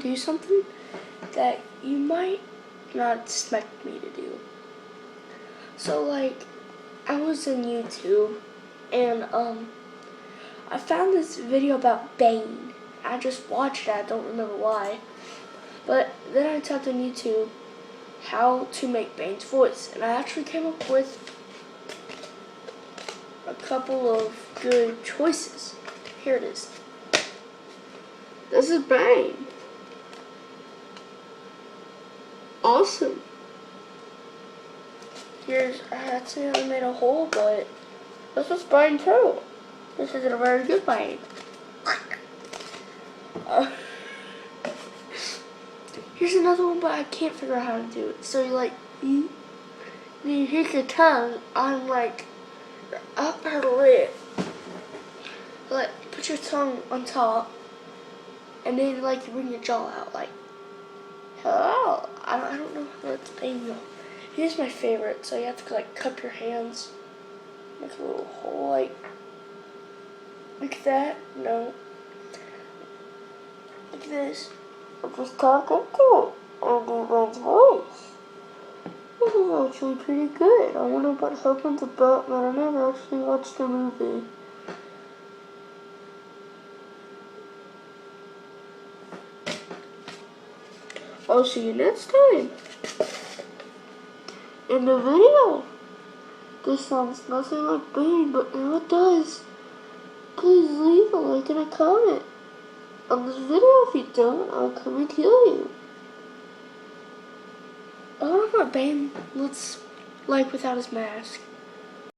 do something that you might not expect me to do. So like, I was on YouTube and I found this video about Bane. I just watched it, I don't remember why. But then I typed on YouTube how to make Bane's voice, and I actually came up with a couple of good choices. Here it is. This is Bane. Awesome. Here's, I accidentally made a hole, but this is Bane too. This isn't a very good Bane. Here's another one, but I can't figure out how to do it. So you hit your tongue on like your upper lip. Like, put your tongue on top, and then like you bring your jaw out like, hello. I don't know how to explain though. Here's my favorite. So you have to like cup your hands, make a little hole like that. No, like this. I'll just talk into it and do Bane's voice. This is actually pretty good. I wonder what happened to Batman. I never actually watched the movie. I'll see you next time in the video. This sounds nothing like Bane, but now it does. Please leave a like and a comment on this video. If you don't, I'll come and kill you. I wonder what Bane looks like without his mask.